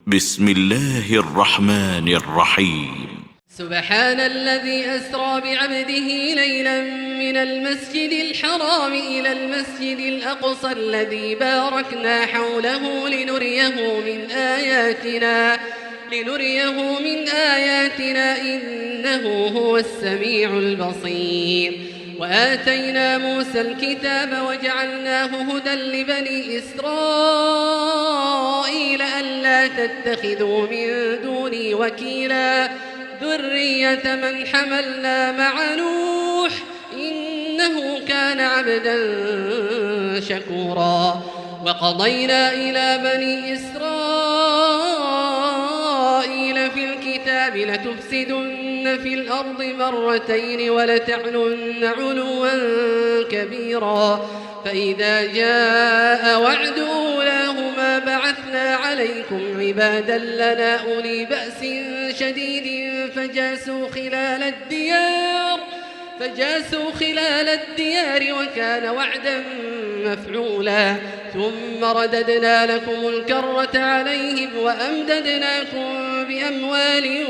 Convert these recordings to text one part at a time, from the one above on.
بسم الله الرحمن الرحيم. سبحان الذي أسرى بعبده ليلا من المسجد الحرام إلى المسجد الأقصى الذي باركنا حوله لنريه من آياتنا إنه هو السميع البصير. وآتينا موسى الكتاب وجعلناه هدى لبني إسرائيل ألا تتخذوا من دوني وكيلا ذرية من حملنا مع نوح إنه كان عبدا شكورا. وقضينا إلى بني إسرائيل في الكتاب لتفسدن في الأرض مرتين ولتعلن علوا كبيرا فإذا جاء وعد أولاهما بعثنا عليكم عبادا لنا أولي بأس شديد فجاسوا خلال الديار وكان وعدا مفعولا. ثم رددنا لكم الكرة عليهم وأمددناكم بأموال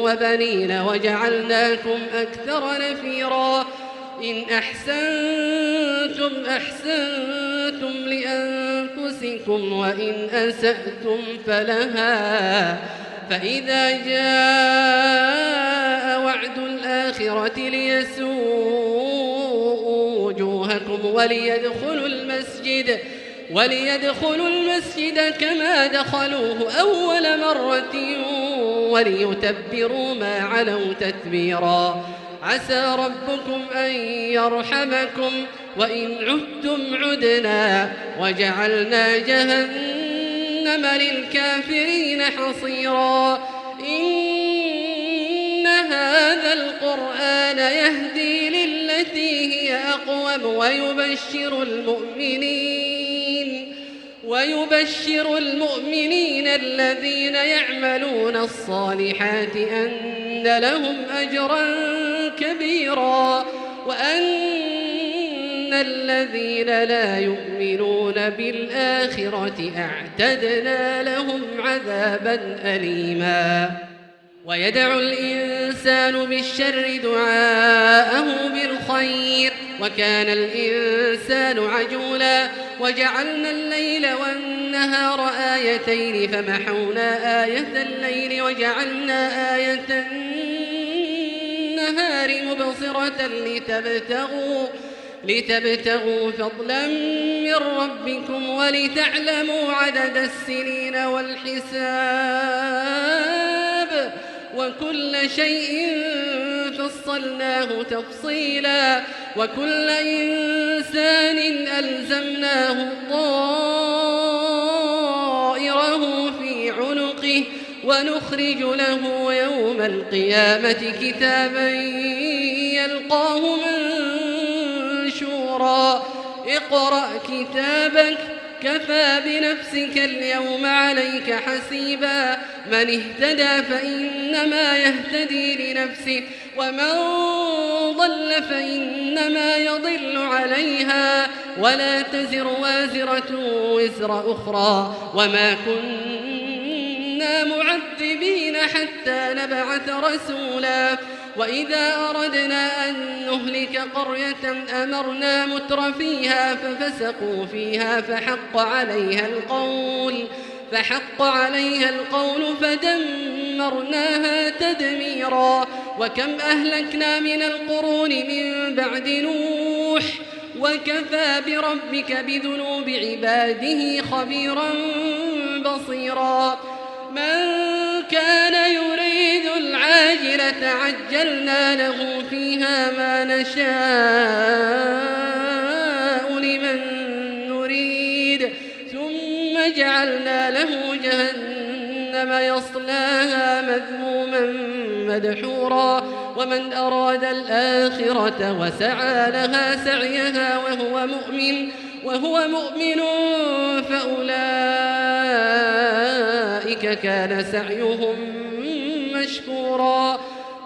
وبنين وجعلناكم أكثر نفيرا. إن أحسنتم لأنفسكم وإن أسأتم فلها. فإذا جاء وعد الآخرة ليسوءوا وجوهكم وليدخلوا المسجد كما دخلوه أول مرة وليتبروا ما علوا تتبيرا. عسى ربكم أن يرحمكم وإن عدتم عدنا وجعلنا جهنم للكافرين حصيرا. إن هذا القرآن يهدي للتي هي أقوم ويبشر المؤمنين الذين يعملون الصالحات أن لهم أجرا كبيرا وأن الذين لا يؤمنون بالآخرة أعتدنا لهم عذابا أليما. ويدعو الإنسان بالشر دعاءه بالخير وكان الإنسان عجولا. وجعلنا الليل والنهار آيتين فمحونا آية الليل وجعلنا آية النهار مبصرة لتبتغوا فضلا من ربكم ولتعلموا عدد السنين والحساب وكل شيء فصلناه تفصيلا. وكل إنسان ألزمناه طائره في عنقه ونخرج له يوم القيامة كتابا يلقاه منشورا. اقرأ كتابك كفى بنفسك اليوم عليك حسيبا. من اهتدى فإنما يهتدي لنفسه ومن ضل فإنما يضل عليها ولا تزر وازرة وزر أخرى وما كنا معذبين حتى نبعث رسولا. وإذا أردنا أن نهلك قرية أمرنا متر فيها ففسقوا فيها فحق عليها القول فدمرناها تدميرا. وكم أهلكنا من القرون من بعد نوح وكفى بربك بذنوب عباده خبيرا بصيرا. من كان يريد العاجلة عجلنا له فيها ما نشاء لمن نريد ثم جعلنا له جهنم يصلاها مذموما مدحورا. ومن أراد الآخرة وسعى لها سعيها وهو مؤمن فأولئك كان سعيهم مشكورا.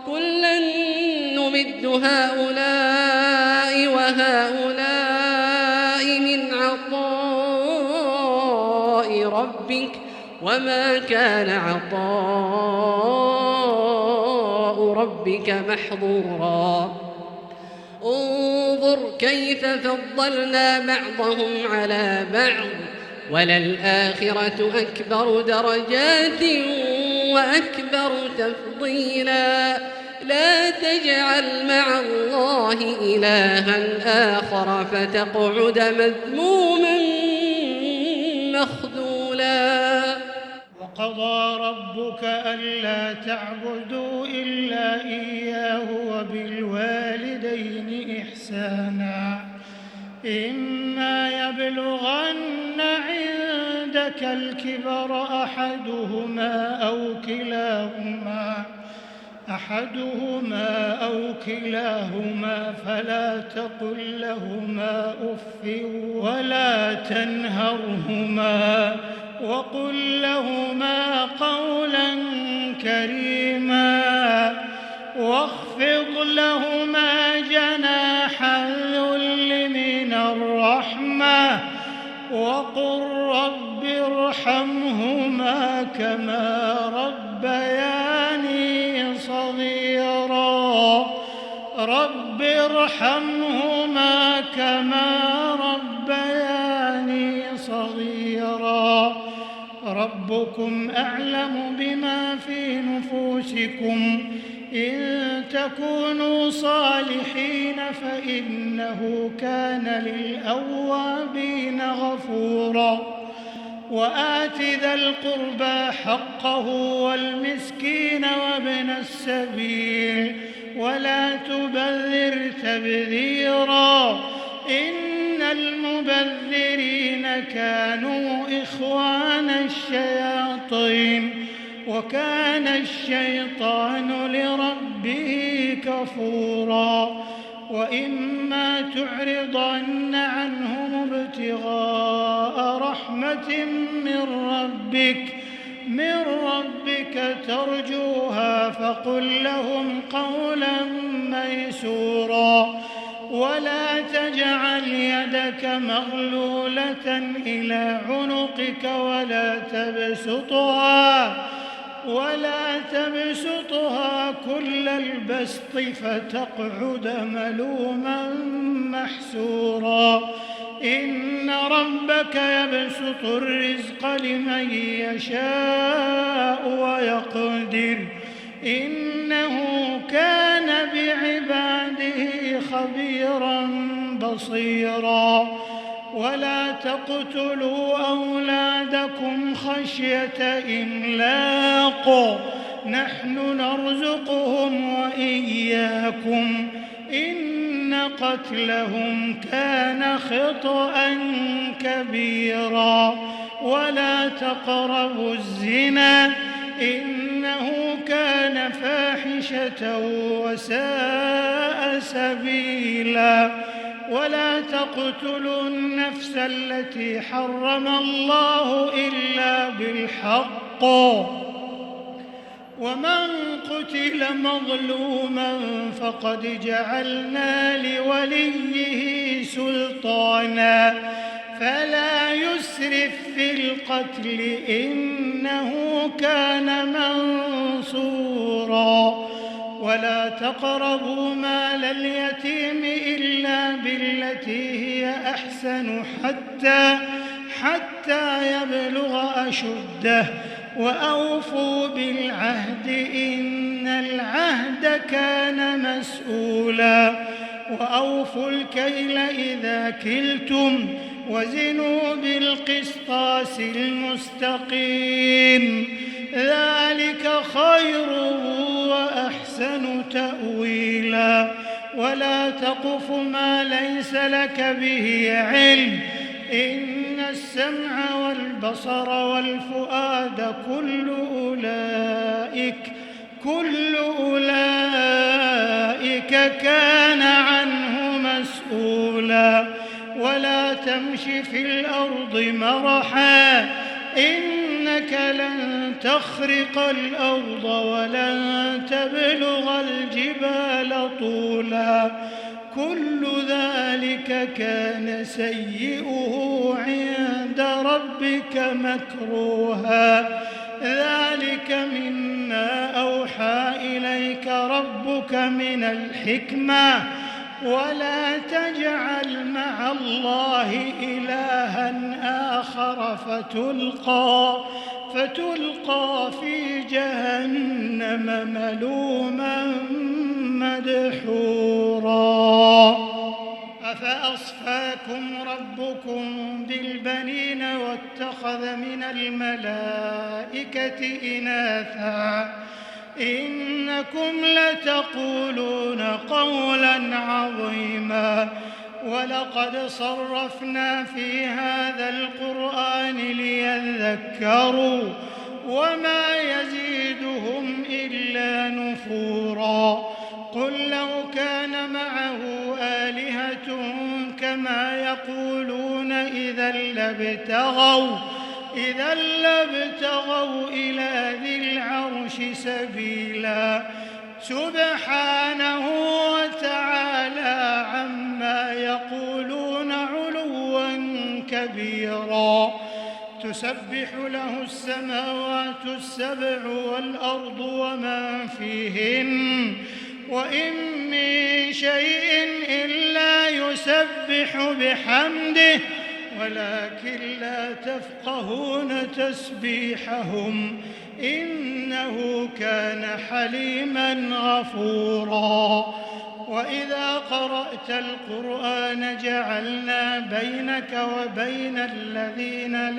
كلا نمد هؤلاء وهؤلاء من عطاء ربك وما كان عطاء ربك محظورا انظر كيف فضلنا بعضهم على بعض وللآخرة أكبر درجات وأكبر تفضيلا لا تجعل مع الله إلها آخر فتقعد مذموما مخذولا وقضى ربك ألا تعبدوا إلا إياه وبالوالدين إحسانا إما يبلغن عندك الكبر أحدهما أو كلاهما فلا تقل لهما أف ولا تنهرهما وقل لهما قولا كريما واخفض لهما جناح الذل من الرحمة وقل رب ارحمهما كما ربياني صغيرا رب ارحمهما كما ربياني صغيرا ربكم أعلم بما في نفوسكم إن تكونوا صالحين فإنه كان للأوابين غفورا وآت ذا القربى حقه والمسكين وابن السبيل ولا تبذر تبذيرا إن المبذرين كانوا إخوان الشياطين وكان الشيطان لربه كفورا وإما تعرضن عنهم ابتغاء رحمة من ربك ترجوها فقل لهم قولا ميسورا ولا تجعل يدك مغلولة إلى عنقك ولا تبسطها كل البسط فتقعد ملوما محسورا إن ربك يبسط الرزق لمن يشاء ويقدر إنه كان بعباده خبيرا بصيرا ولا تقتلوا أولادكم خشية إملاق نحن نرزقهم وإياكم إن قتلهم كان خطأ كبيرا ولا تقربوا الزنا إنه كان فاحشة وساء سبيلا ولا تقتلوا النفس التي حرم الله إلا بالحق ومن قتل مظلوما فقد جعلنا لوليه سلطانا فلا يسرف في القتل إنه كان منصورا ولا تقربوا مال اليتيم إلا بالتي هي أحسن حتى يبلغ أشده وأوفوا بالعهد إن العهد كان مسؤولا وأوفوا الكيل إذا كلتم وزنوا بالقسطاس المستقيم ذلك خير وأحسن تأويلا ولا تقف ما ليس لك به علم إن السمع والبصر والفؤاد كل أولئك كان عنه مسؤولا ولا تمش في الأرض مرحا إنك لن تخرق الأرض ولن تبلغ الجبال طولا كل ذلك كان سيئه عند ربك مكروها ذلك مما أوحى إليك ربك من الحكمة ولا تجعل مع الله إلها آخر فتلقى في جهنم ملوما مدحورا أفأصفاكم ربكم بالبنين واتخذ من الملائكة إناثا إنكم لتقولون قولا عظيما ولقد صرفنا في هذا القرآن ليذكروا وما يزيدهم إلا نفورا قل لو كان معه آلهة كما يقولون إذا لابتغوا إلى ذي العرش سبيلا سبحانه وتعالى عما يقولون علوا كبيرا تسبح له السماوات السبع والأرض ومن فيهن وإن من شيء إلا يسبح بحمده ولكن لا تفقهون تسبيحهم إنه كان حليما غفورا وإذا قرأت القرآن جعلنا بينك وبين الذين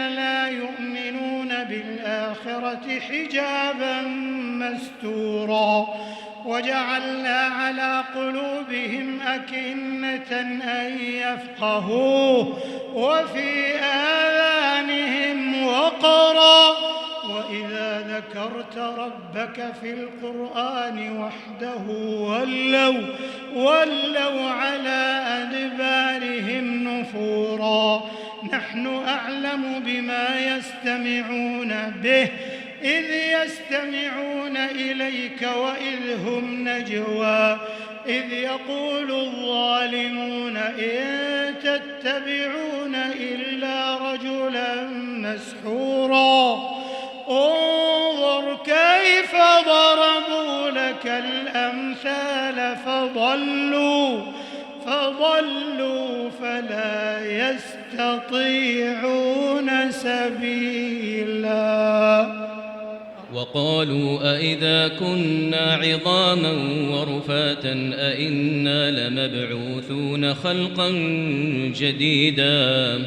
لا يؤمنون بالآخرة حجابا مستورا وجعلنا على قلوبهم أكنة أن يفقهوه وفي آذانهم وقرا وإذا ذكرت ربك في القرآن وحده ولوا على أدبارهم نفورا نحن أعلم بما يستمعون به إذ يستمعون إليك وإذ هم نجوى إذ يقول الظالمون إن تتبعون إلا رجلا مسحورا انظر كيف ضربوا لك الأمثال فضلوا فلا يستطيعون سبيلا وقالوا أئذا كنا عظاما ورفاتا أئنا لمبعوثون خلقا جديدا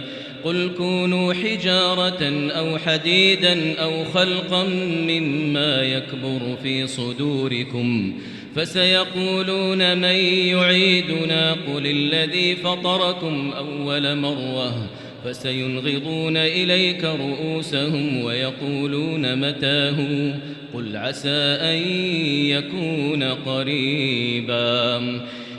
قل كونوا حجارة أو حديدا أو خلقا مما يكبر في صدوركم فسيقولون من يعيدنا قل الذي فطركم أول مرة فسينغضون إليك رؤوسهم ويقولون متاه قل عسى أن يكون قريبا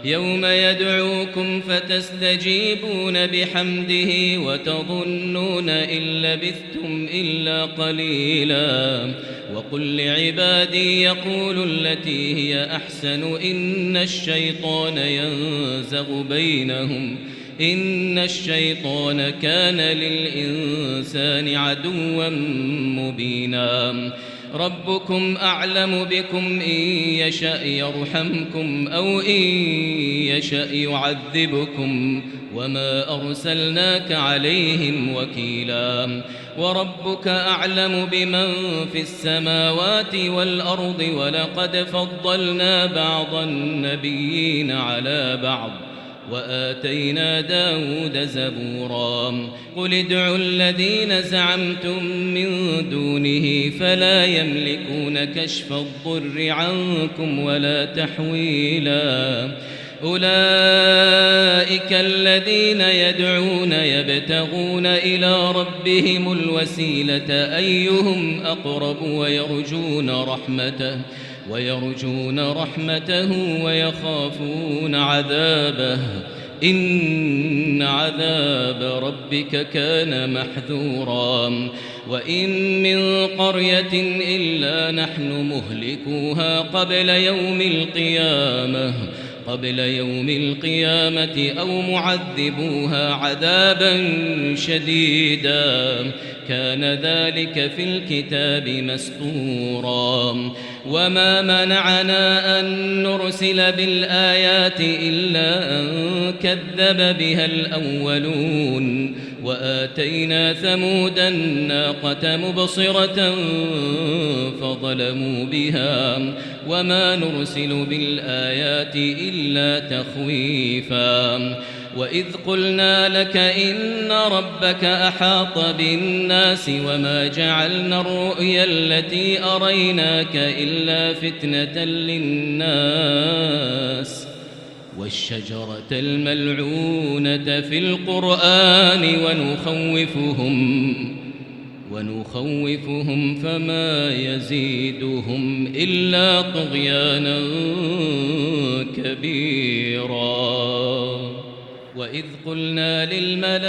يوم يدعوكم فتستجيبون بحمده وتظنون إن لبثتم إلا قليلا وقل لعبادي يقولوا التي هي أحسن إن الشيطان ينزغ بينهم إن الشيطان كان للإنسان عدوا مبينا ربكم أعلم بكم إن يشأ يرحمكم أو إن يشأ يعذبكم وما أرسلناك عليهم وكيلا وربك أعلم بمن في السماوات والأرض ولقد فضلنا بعض النبيين على بعض وآتينا داود زبورا قل ادعوا الذين زعمتم من دونه فلا يملكون كشف الضر عنكم ولا تحويلا أولئك الذين يدعون يبتغون إلى ربهم الوسيلة أيهم أقرب ويرجون رحمته ويخافون عذابه إن عذاب ربك كان محذورا وإن من قرية إلا نحن مهلكوها قبل يوم القيامة أو معذبوها عذابا شديدا كان ذلك في الكتاب مسطورا وما منعنا أن نرسل بالآيات إلا أن كذب بها الأولون وآتينا ثمود الناقة مبصرة فظلموا بها وما نرسل بالآيات إلا تخويفا وإذ قلنا لك إن ربك أحاط بالناس وما جعلنا الرؤيا التي أريناك إلا فتنة للناس والشجرة الملعونة في القرآن ونخوفهم فما يزيدهم إلا طغيانا كبيرا وإذ قلنا للملائكة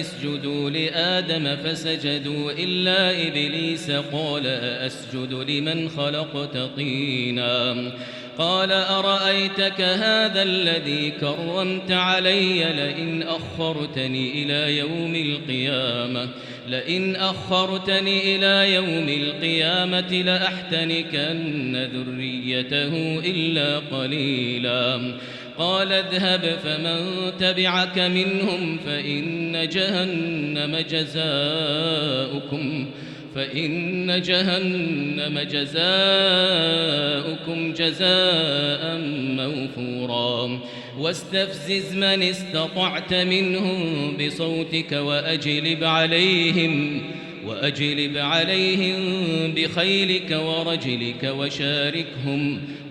اسجدوا لآدم فسجدوا إلا إبليس قال أسجد لمن خلقت طينا قال أرأيتك هذا الذي كرمت علي لئن أخرتني إلى يوم القيامة لأحتنكن ذريته إلا قليلا قال اذهب فمن تبعك منهم فإن جهنم جزاؤكم جزاء موفورا واستفزز من استطعت منهم بصوتك وأجلب عليهم بخيلك ورجلك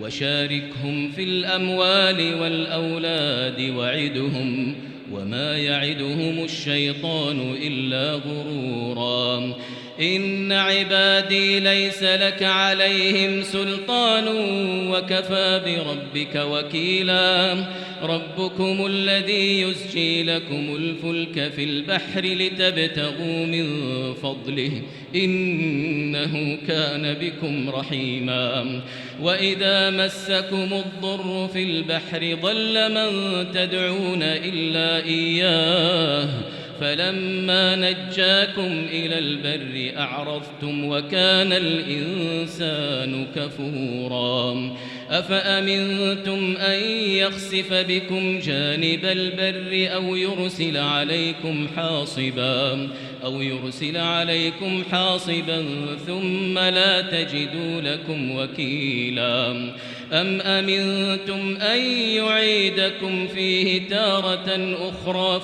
وشاركهم في الأموال والأولاد وعدهم وما يعدهم الشيطان إلا غرورا إن عبادي ليس لك عليهم سلطان وكفى بربك وكيلا ربكم الذي يزجي لكم الفلك في البحر لتبتغوا من فضله إنه كان بكم رحيما وإذا مسكم الضر في البحر ضل من تدعون إلا إياه فلما نجاكم إلى البر أعرضتم وكان الإنسان كفورا أفأمنتم أن يخسف بكم جانب البر أو يرسل عليكم حاصبا ثم لا تجدوا لكم وكيلا أم أمنتم أن يعيدكم فيه تارة أخرى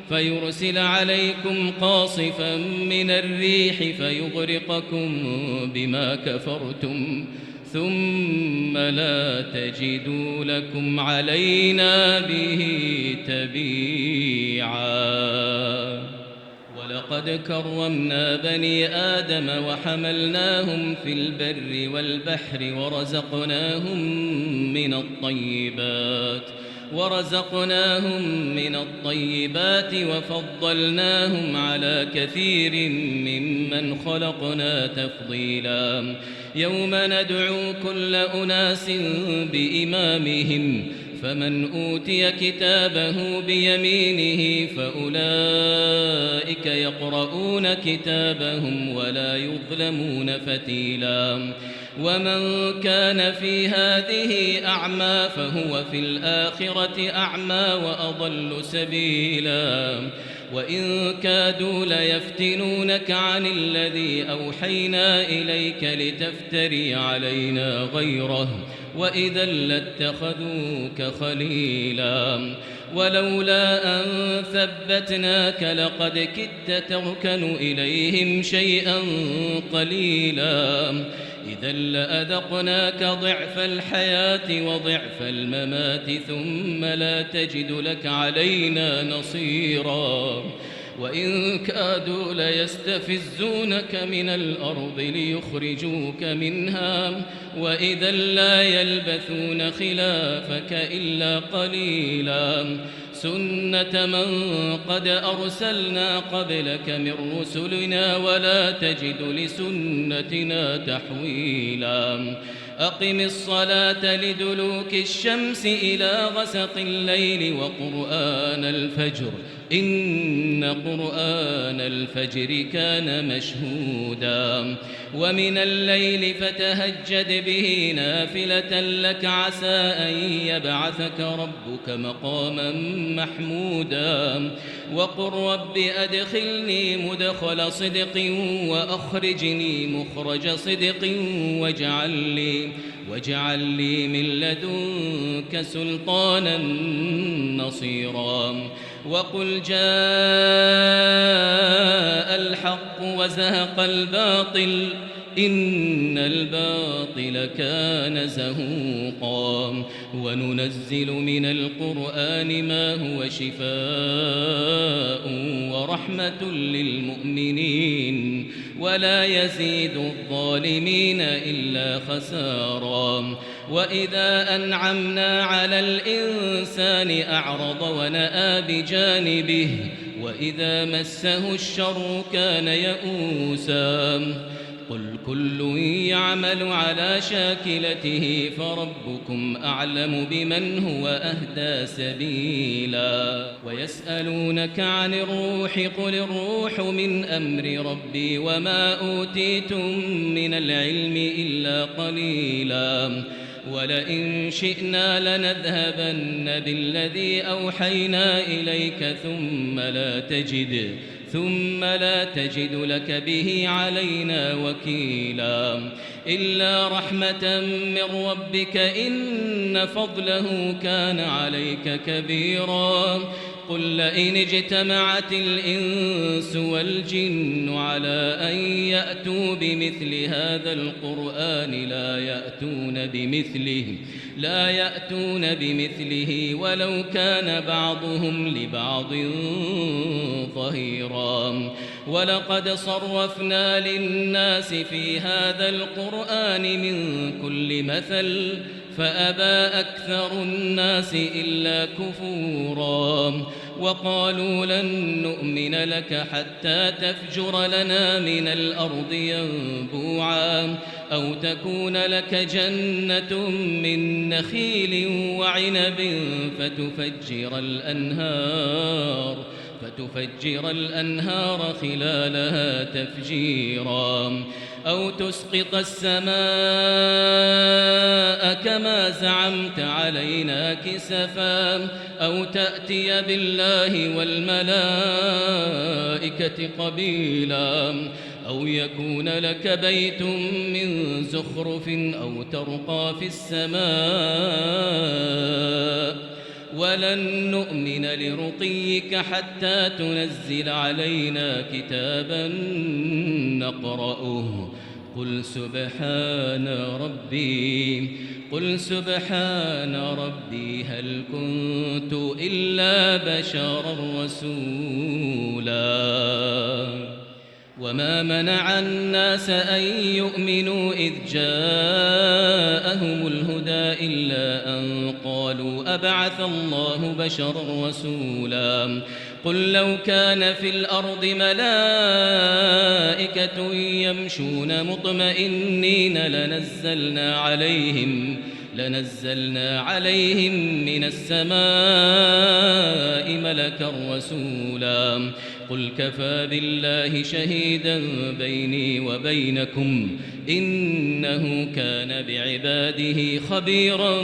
فيرسل عليكم قاصفا من الريح فيغرقكم بما كفرتم ثم لا تجدوا لكم علينا به تبيعا ولقد كرمنا بني آدم وحملناهم في البر والبحر ورزقناهم من الطيبات وفضلناهم على كثير ممن خلقنا تفضيلا يوم ندعو كل أناس بإمامهم فمن أوتي كتابه بيمينه فأولئك يقرؤون كتابهم ولا يظلمون فتيلا ومن كان في هذه أعمى فهو في الآخرة أعمى وأضل سبيلا وإن كادوا ليفتنونك عن الذي أوحينا إليك لتفتري علينا غيره وإذا لاتخذوك خليلا ولولا أن ثبتناك لقد كدت تركن إليهم شيئا قليلا إذا لأذقناك ضعف الحياة وضعف الممات ثم لا تجد لك علينا نصيرا وإن كادوا ليستفزونك من الأرض ليخرجوك منها وإذا لا يلبثون خلافك إلا قليلا سنة من قد أرسلنا قبلك من رسلنا ولا تجد لسنتنا تحويلا أقم الصلاة لدلوك الشمس إلى غسق الليل وقرآن الفجر إن قرآن الفجر كان مشهودا ومن الليل فتهجد به نافلة لك عسى أن يبعثك ربك مقاما محمودا وقل رب أدخلني مدخل صدق وأخرجني مخرج صدق واجعل لي من لدنك سلطانا نصيرا وقل جاء الحق وزهق الباطل إن الباطل كان زهوقا وننزل من القرآن ما هو شفاء ورحمة للمؤمنين ولا يزيد الظالمين إلا خسارا وإذا أنعمنا على الإنسان أعرض ونأى بجانبه وإذا مسه الشر كان يئوسا قل كل يعمل على شاكلته فربكم أعلم بمن هو أهدى سبيلا ويسألونك عن الروح قل الروح من أمر ربي وما أوتيتم من العلم إلا قليلا ولئن شئنا لنذهبن بالذي أوحينا إليك ثم لا تجد لك به علينا وكيلا إلا رحمة من ربك إن فضله كان عليك كبيرا قل لئن اجتمعت الإنس والجن على أن يأتوا بمثل هذا القرآن لا يأتون بمثله ولو كان بعضهم لبعض ظهيرا ولقد صرفنا للناس في هذا القرآن من كل مثل فأبى أكثر الناس إلا كفورا وقالوا لن نؤمن لك حتى تفجر لنا من الأرض ينبوعا أو تكون لك جنة من نخيل وعنب فتفجر الأنهار خلالها تفجيرا أو تسقط السماء كما زعمت علينا كسفا أو تأتي بالله والملائكة قبيلا أو يكون لك بيت من زخرف أو ترقى في السماء ولن نؤمن لرقيك حتى تنزل علينا كتابا نقرأه قل سبحان ربي هل كنت إلا بشرا رسولا وما منع الناس أن يؤمنوا إذ جاءهم الهدى إلا أن قالوا أبعث الله بشرا رسولا قل لو كان في الأرض ملائكة يمشون مطمئنين لنزلنا عليهم من السماء ملكا رسولا قل كفى بالله شهيدا بيني وبينكم إنه كان بعباده خبيرا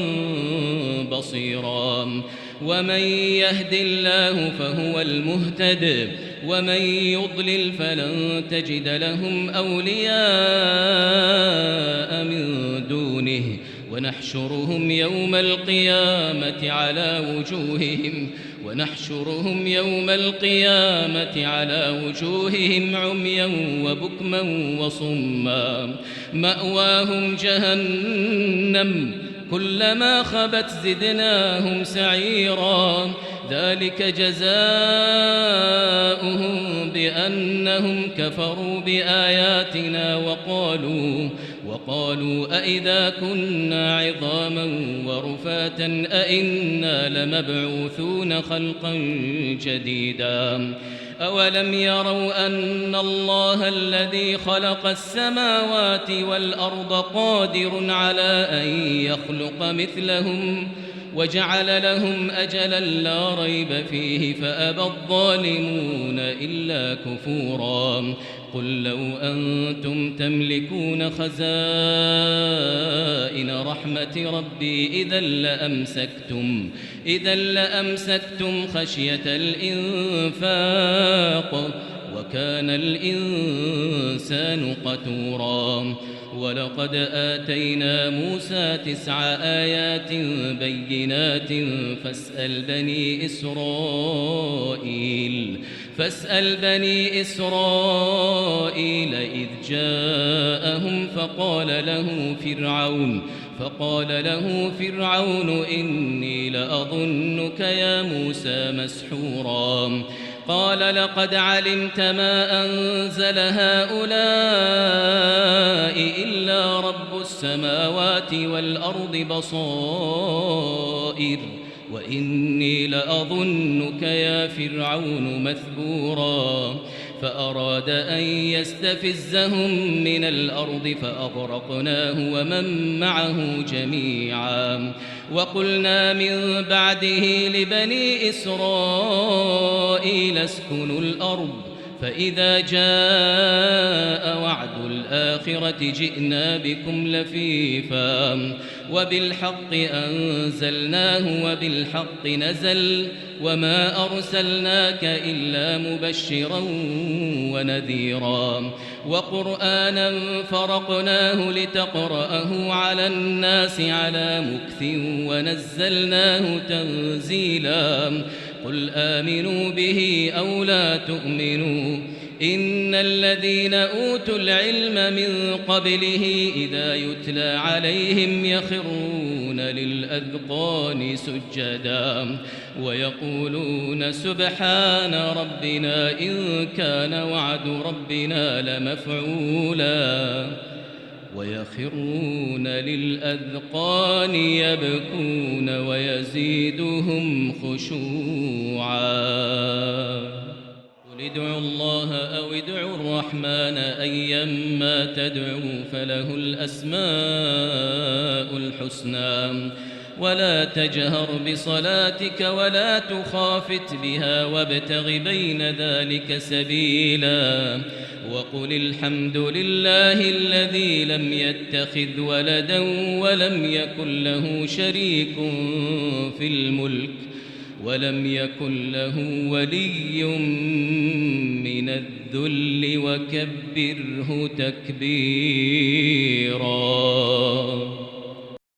بصيرا ومن يهد الله فهو المهتد ومن يضلل فلن تجد لهم أولياء من دونه ونحشرهم يوم القيامة على وجوههم عميا وبكما وصما مأواهم جهنم كلما خبت زدناهم سعيرا ذلك جزاؤهم بأنهم كفروا بآياتنا وقالوا أئذا كنا عظاما ورفاتا أئنا لمبعوثون خلقا جديدا أولم يروا أن الله الذي خلق السماوات والأرض قادر على أن يخلق مثلهم وجعل لهم أجلا لا ريب فيه فأبى الظالمون إلا كفورا قل لو أنتم تملكون خزائن رحمة ربي إذا لأمسكتم خشية الإنفاق وكان الإنسان قتورا ولقد آتينا موسى 9 آيات بينات فاسأل بني إسرائيل إذ جاءهم فقال له فرعون إني لأظنك يا موسى مسحورا قال لقد علمت ما أنزل هؤلاء إلا رب السماوات والأرض بصائر وإني لأظنك يا فرعون مثبورا فأراد أن يستفزهم من الأرض فأغرقناه ومن معه جميعا وقلنا من بعده لبني إسرائيل اسكنوا الأرض فإذا جاء وعد الآخرة جئنا بكم لفيفا وبالحق أنزلناه وبالحق نزل وما أرسلناك إلا مبشرا ونذيرا وقرآنا فرقناه لتقرأه على الناس على مكث ونزلناه تنزيلا قل آمنوا به أو لا تؤمنوا إن الذين أوتوا العلم من قبله إذا يتلى عليهم يخرون للأذقان سجدا ويقولون سبحان ربنا إن كان وعد ربنا لمفعولا ويخرون للأذقان يبكون ويزيدهم خشوعا قل ادعوا الله أو ادعوا الرحمن أيما تدعوا فله الأسماء الحسنى ولا تجهر بصلاتك ولا تخافت بها وابتغ بين ذلك سبيلا وقل الحمد لله الذي لم يتخذ ولدا ولم يكن له شريك في الملك ولم يكن له ولي من الذل وكبره تكبيرا